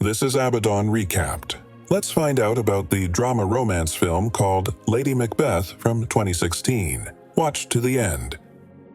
This is Abaddon Recapped. Let's find out about the drama romance film called Lady Macbeth from 2016. Watch to the end.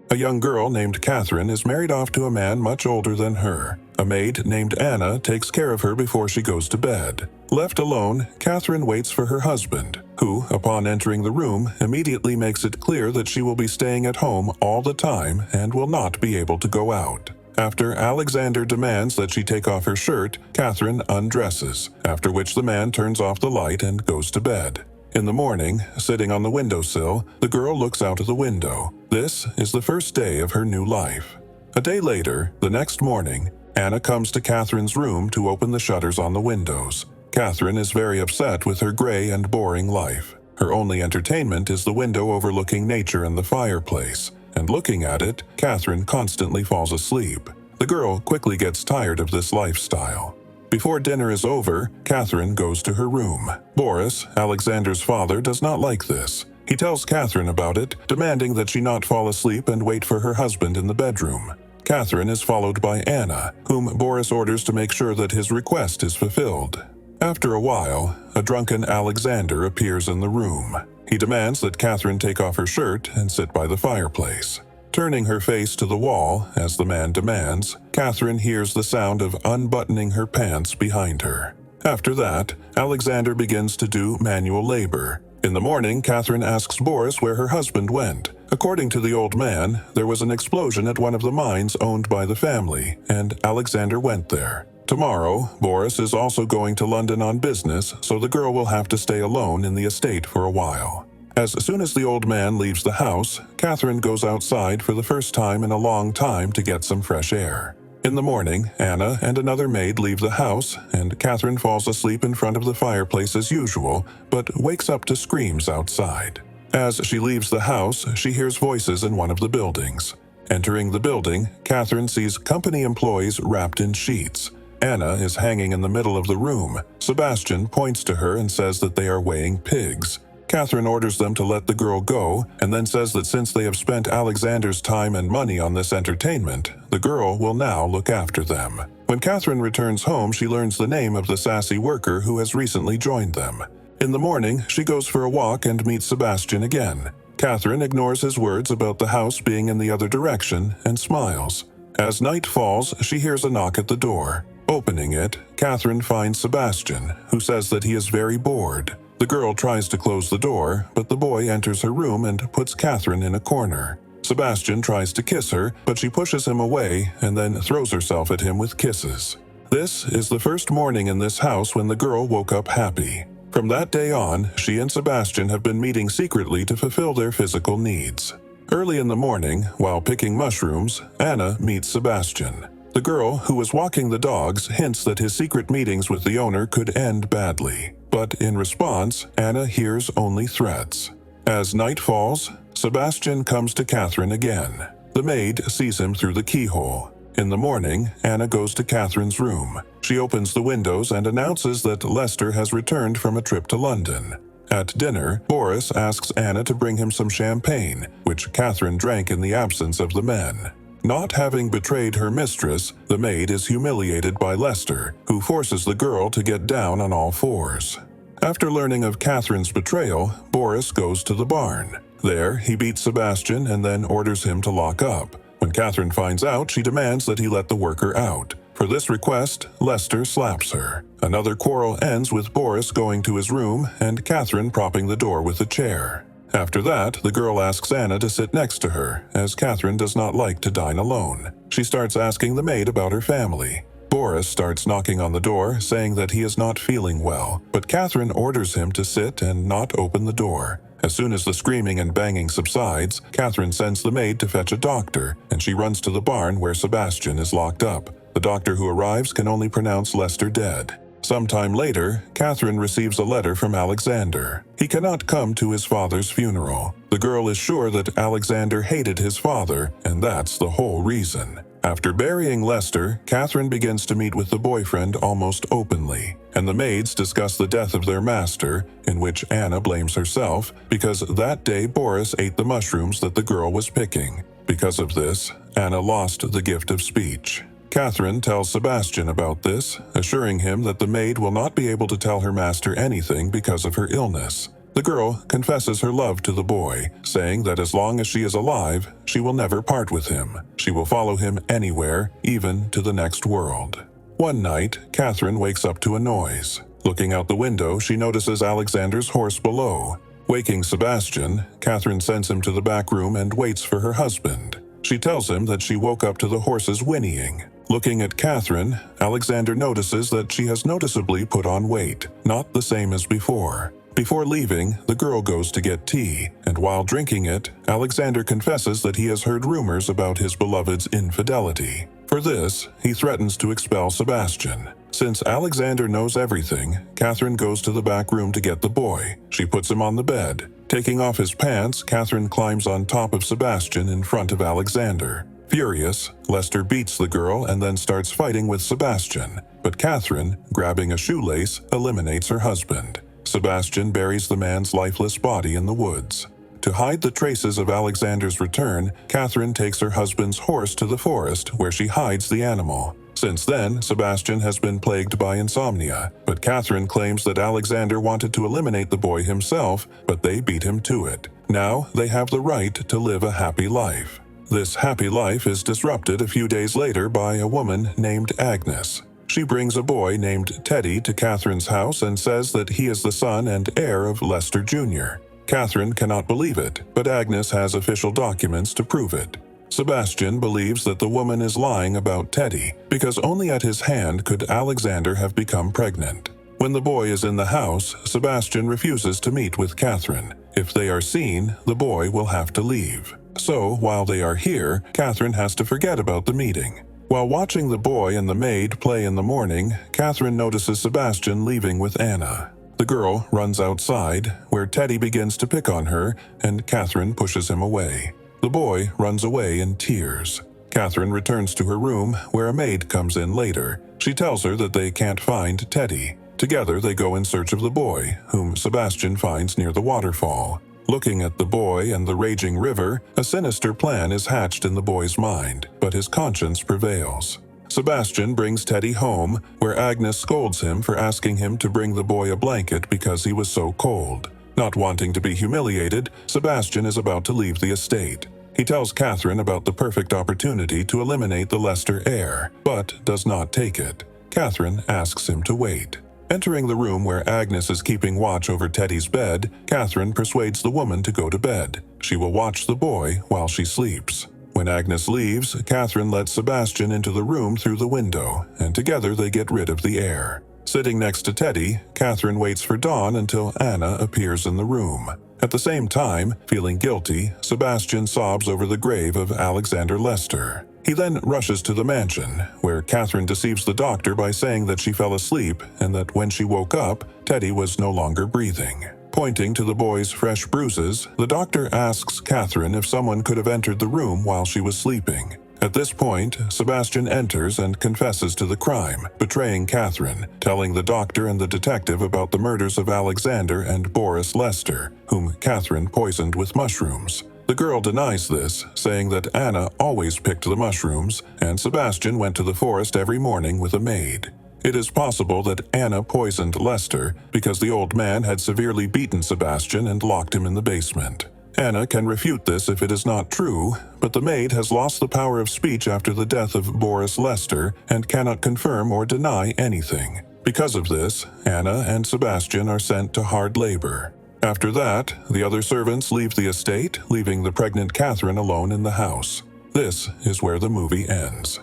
A young girl named Katherine is married off to a man much older than her. A maid named Anna takes care of her before she goes to bed. Left alone, Katherine waits for her husband, who, upon entering the room, immediately makes it clear that she will be staying at home all the time and will not be able to go out. After Alexander demands that she take off her shirt, Katherine undresses, after which the man turns off the light and goes to bed. In the morning, sitting on the windowsill, the girl looks out of the window. This is the first day of her new life. A day later, the next morning, Anna comes to Katherine's room to open the shutters on the windows. Katherine is very upset with her gray and boring life. Her only entertainment is the window overlooking nature and the fireplace, and looking at it, Katherine constantly falls asleep. The girl quickly gets tired of this lifestyle. Before dinner is over, Katherine goes to her room. Boris, Alexander's father, does not like this. He tells Katherine about it, demanding that she not fall asleep and wait for her husband in the bedroom. Katherine is followed by Anna, whom Boris orders to make sure that his request is fulfilled. After a while, a drunken Alexander appears in the room. He demands that Katherine take off her shirt and sit by the fireplace. Turning her face to the wall, as the man demands, Katherine hears the sound of unbuttoning her pants behind her. After that, Alexander begins to do manual labor. In the morning, Katherine asks Boris where her husband went. According to the old man, there was an explosion at one of the mines owned by the family, and Alexander went there. Tomorrow, Boris is also going to London on business, so the girl will have to stay alone in the estate for a while. As soon as the old man leaves the house, Katherine goes outside for the first time in a long time to get some fresh air. In the morning, Anna and another maid leave the house, and Katherine falls asleep in front of the fireplace as usual, but wakes up to screams outside. As she leaves the house, she hears voices in one of the buildings. Entering the building, Katherine sees company employees wrapped in sheets. Anna is hanging in the middle of the room. Sebastian points to her and says that they are weighing pigs. Katherine orders them to let the girl go, and then says that since they have spent Alexander's time and money on this entertainment, the girl will now look after them. When Katherine returns home, she learns the name of the sassy worker who has recently joined them. In the morning, she goes for a walk and meets Sebastian again. Katherine ignores his words about the house being in the other direction and smiles. As night falls, she hears a knock at the door. Opening it, Katherine finds Sebastian, who says that he is very bored. The girl tries to close the door, but the boy enters her room and puts Katherine in a corner. Sebastian tries to kiss her, but she pushes him away and then throws herself at him with kisses. This is the first morning in this house when the girl woke up happy. From that day on, she and Sebastian have been meeting secretly to fulfill their physical needs. Early in the morning, while picking mushrooms, Anna meets Sebastian. The girl, who was walking the dogs, hints that his secret meetings with the owner could end badly. But in response, Anna hears only threats. As night falls, Sebastian comes to Katherine again. The maid sees him through the keyhole. In the morning, Anna goes to Katherine's room. She opens the windows and announces that Lester has returned from a trip to London. At dinner, Boris asks Anna to bring him some champagne, which Katherine drank in the absence of the men. Not having betrayed her mistress, the maid is humiliated by Lester, who forces the girl to get down on all fours. After learning of Katherine's betrayal, Boris goes to the barn. There, he beats Sebastian and then orders him to lock up. When Katherine finds out, she demands that he let the worker out. For this request, Lester slaps her. Another quarrel ends with Boris going to his room and Katherine propping the door with a chair. After that, the girl asks Anna to sit next to her, as Katherine does not like to dine alone. She starts asking the maid about her family. Boris starts knocking on the door, saying that he is not feeling well, but Katherine orders him to sit and not open the door. As soon as the screaming and banging subsides, Katherine sends the maid to fetch a doctor, and she runs to the barn where Sebastian is locked up. The doctor who arrives can only pronounce Lester dead. Sometime later, Katherine receives a letter from Alexander. He cannot come to his father's funeral. The girl is sure that Alexander hated his father, and that's the whole reason. After burying Lester, Katherine begins to meet with the boyfriend almost openly, and the maids discuss the death of their master, in which Anna blames herself, because that day Boris ate the mushrooms that the girl was picking. Because of this, Anna lost the gift of speech. Katherine tells Sebastian about this, assuring him that the maid will not be able to tell her master anything because of her illness. The girl confesses her love to the boy, saying that as long as she is alive, she will never part with him. She will follow him anywhere, even to the next world. One night, Katherine wakes up to a noise. Looking out the window, she notices Alexander's horse below. Waking Sebastian, Katherine sends him to the back room and waits for her husband. She tells him that she woke up to the horse's whinnying. Looking at Katherine, Alexander notices that she has noticeably put on weight, not the same as before. Before leaving, the girl goes to get tea, and while drinking it, Alexander confesses that he has heard rumors about his beloved's infidelity. For this, he threatens to expel Sebastian. Since Alexander knows everything, Katherine goes to the back room to get the boy. She puts him on the bed. Taking off his pants, Katherine climbs on top of Sebastian in front of Alexander. Furious, Lester beats the girl and then starts fighting with Sebastian, but Katherine, grabbing a shoelace, eliminates her husband. Sebastian buries the man's lifeless body in the woods. To hide the traces of Alexander's return, Katherine takes her husband's horse to the forest where she hides the animal. Since then, Sebastian has been plagued by insomnia, but Katherine claims that Alexander wanted to eliminate the boy himself, but they beat him to it. Now they have the right to live a happy life. This happy life is disrupted a few days later by a woman named Agnes. She brings a boy named Teddy to Katherine's house and says that he is the son and heir of Lester Jr. Katherine cannot believe it, but Agnes has official documents to prove it. Sebastian believes that the woman is lying about Teddy, because only at his hand could Alexander have become pregnant. When the boy is in the house, Sebastian refuses to meet with Katherine. If they are seen, the boy will have to leave. So, while they are here, Katherine has to forget about the meeting. While watching the boy and the maid play in the morning, Katherine notices Sebastian leaving with Anna. The girl runs outside, where Teddy begins to pick on her, and Katherine pushes him away. The boy runs away in tears. Katherine returns to her room, where a maid comes in later. She tells her that they can't find Teddy. Together they go in search of the boy, whom Sebastian finds near the waterfall. Looking at the boy and the raging river, a sinister plan is hatched in the boy's mind, but his conscience prevails. Sebastian brings Teddy home, where Agnes scolds him for asking him to bring the boy a blanket because he was so cold. Not wanting to be humiliated, Sebastian is about to leave the estate. He tells Katherine about the perfect opportunity to eliminate the Lester heir, but does not take it. Katherine asks him to wait. Entering the room where Agnes is keeping watch over Teddy's bed, Katherine persuades the woman to go to bed. She will watch the boy while she sleeps. When Agnes leaves, Katherine lets Sebastian into the room through the window, and together they get rid of the heir. Sitting next to Teddy, Katherine waits for dawn until Anna appears in the room. At the same time, feeling guilty, Sebastian sobs over the grave of Alexander Lester. He then rushes to the mansion, where Katherine deceives the doctor by saying that she fell asleep and that when she woke up, Teddy was no longer breathing. Pointing to the boy's fresh bruises, the doctor asks Katherine if someone could have entered the room while she was sleeping. At this point, Sebastian enters and confesses to the crime, betraying Katherine, telling the doctor and the detective about the murders of Alexander and Boris Lester, whom Katherine poisoned with mushrooms. The girl denies this, saying that Anna always picked the mushrooms, and Sebastian went to the forest every morning with a maid. It is possible that Anna poisoned Lester because the old man had severely beaten Sebastian and locked him in the basement. Anna can refute this if it is not true, but the maid has lost the power of speech after the death of Boris Lester and cannot confirm or deny anything. Because of this, Anna and Sebastian are sent to hard labor. After that, the other servants leave the estate, leaving the pregnant Katherine alone in the house. This is where the movie ends.